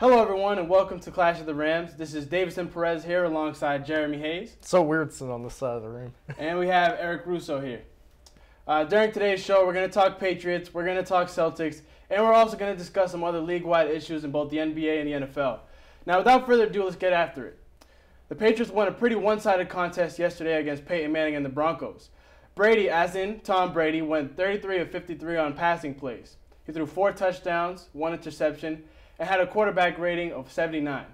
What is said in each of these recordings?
Hello, everyone, and welcome to Clash of the Rams. This is Davison Perez here alongside Jeremy Hayes. It's so weird sitting on this side of the room. And we have Eric Russo here. During today's show, we're going to talk Patriots, we're going to talk Celtics, and we're also going to discuss some other league-wide issues in both the NBA and the NFL. Now, without further ado, let's get after it. The Patriots won a pretty one-sided contest yesterday against Peyton Manning and the Broncos. Brady, as in Tom Brady, went 33 of 53 on passing plays. He threw 4 touchdowns, 1 interception, and had a quarterback rating of 79.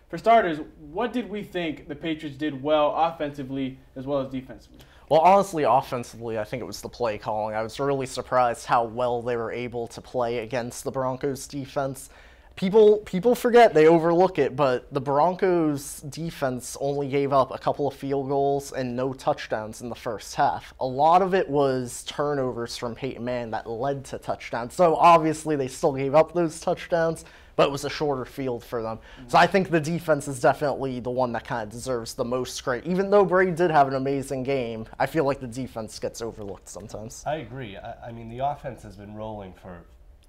For starters, what did we think the Patriots did well offensively as well as defensively? Well, honestly, offensively, I think it was the play calling. I was really surprised how well they were able to play against the Broncos defense. People forget, they overlook it, but the Broncos defense only gave up a couple of field goals and no touchdowns in the first half. A lot of it was turnovers from Peyton Manning that led to touchdowns. So obviously they still gave up those touchdowns, but it was a shorter field for them. So I think the defense is definitely the one that kind of deserves the most credit. Even though Brady did have an amazing game, I feel like the defense gets overlooked sometimes. I agree. I mean, the offense has been rolling for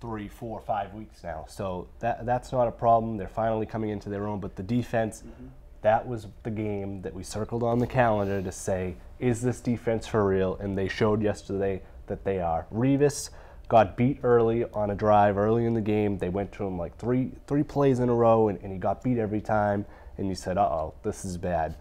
3, 4, 5 weeks now, so that's not a problem. They're finally coming into their own, but the defense, that was the game that we circled on the calendar to say, is this defense for real? And they showed yesterday that they are. Revis got beat early on a drive early in the game. They went to him like three plays in a row, and he got beat every time, and you said, uh-oh, this is bad.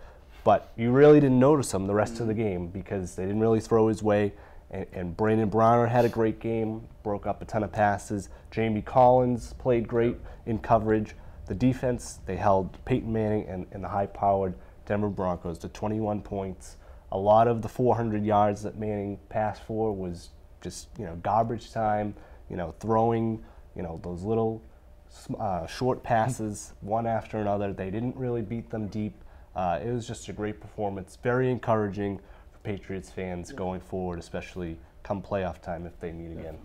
But you really didn't notice him the rest of the game because they didn't really throw his way. And Brandon Browner had a great game, broke up a ton of passes. Jamie Collins played great in coverage. The defense, they held Peyton Manning and the high-powered Denver Broncos to 21 points. A lot of the 400 yards that Manning passed for was just, garbage time, throwing, those little short passes one after another. They didn't really beat them deep. It was just a great performance, very encouraging for Patriots fans going forward, especially come playoff time if they meet again.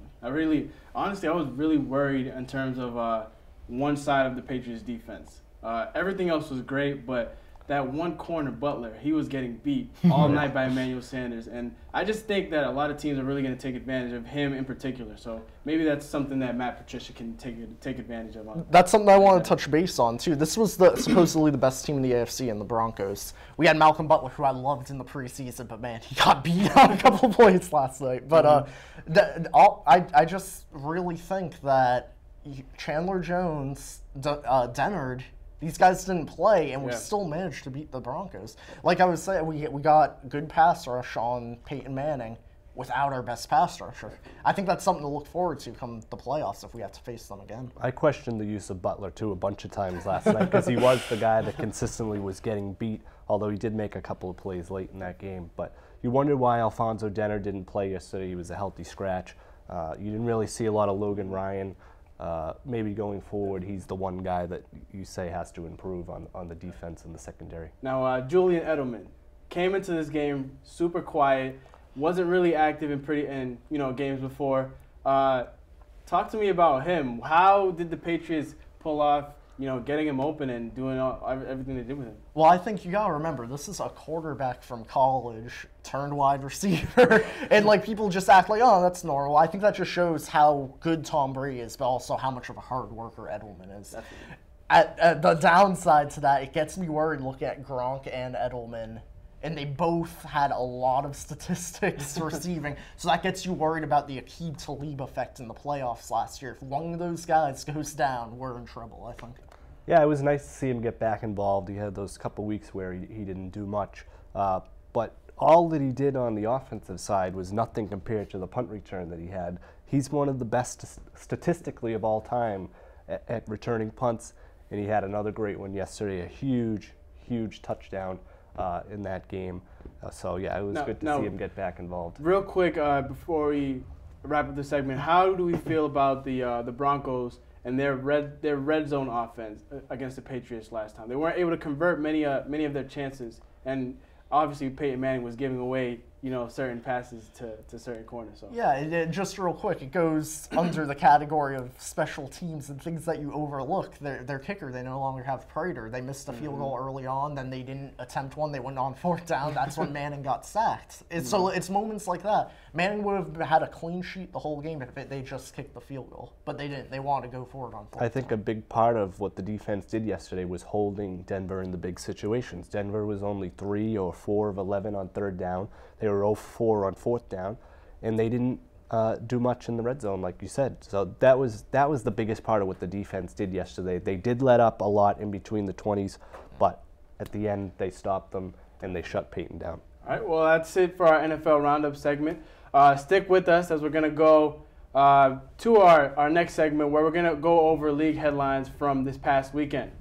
Honestly, I was really worried in terms of one side of the Patriots defense. Everything else was great, but that one corner, Butler, he was getting beat all night by Emmanuel Sanders. And I just think that a lot of teams are really going to take advantage of him in particular. So maybe that's something that Matt Patricia can take advantage of. That's something I want to touch base on, too. This was supposedly the best team in the AFC in the Broncos. We had Malcolm Butler, who I loved in the preseason, but, man, he got beat on a couple of points last night. But I just really think that Chandler Jones, Dennard, these guys didn't play, and we still managed to beat the Broncos. Like I was saying, we got good pass rush on Peyton Manning without our best pass rusher. I think that's something to look forward to come the playoffs if we have to face them again. I questioned the use of Butler, too, a bunch of times last night because he was the guy that consistently was getting beat, although he did make a couple of plays late in that game. But you wondered why Alfonso Dennard didn't play yesterday. He was a healthy scratch. You didn't really see a lot of Logan Ryan. Maybe going forward, he's the one guy that you say has to improve on the defense and the secondary. Now, Julian Edelman came into this game super quiet, wasn't really active in games before. Talk to me about him. How did the Patriots pull off getting him open and doing everything they did with him? Well, I think you got to remember, this is a quarterback from college turned wide receiver. And, people just act like, oh, that's normal. I think that just shows how good Tom Brady is, but also how much of a hard worker Edelman is. At the downside to that, it gets me worried looking at Gronk and Edelman. And they both had a lot of statistics receiving. So that gets you worried about the Aqib Talib effect in the playoffs last year. If one of those guys goes down, we're in trouble, I think. Yeah, it was nice to see him get back involved. He had those couple weeks where he didn't do much. But all that he did on the offensive side was nothing compared to the punt return that he had. He's one of the best statistically of all time at returning punts. And he had another great one yesterday, a huge, huge touchdown in that game. So, yeah, it was good to see him get back involved. Real quick, before we wrap up this segment, how do we feel about the Broncos and their red zone offense against the Patriots last time? They weren't able to convert many of their chances, and obviously Peyton Manning was giving away certain passes to certain corners. So. Yeah, just real quick, it goes under the category of special teams and things that you overlook. Their kicker, they no longer have Prater. They missed a field goal early on, then they didn't attempt one. They went on 4th down. That's when Manning got sacked. So it's moments like that. Manning would have had a clean sheet the whole game if they just kicked the field goal, but they didn't. They wanted to go for it on 4th. I think a big part of what the defense did yesterday was holding Denver in the big situations. Denver was only 3 or 4 of 11 on 3rd down. They were 0 for 4 on 4th down, and they didn't do much in the red zone, like you said. So that was the biggest part of what the defense did yesterday. They did let up a lot in between the 20s, but at the end they stopped them and they shut Peyton down. All right, well, that's it for our NFL Roundup segment. Stick with us as we're going to go to our next segment where we're going to go over league headlines from this past weekend.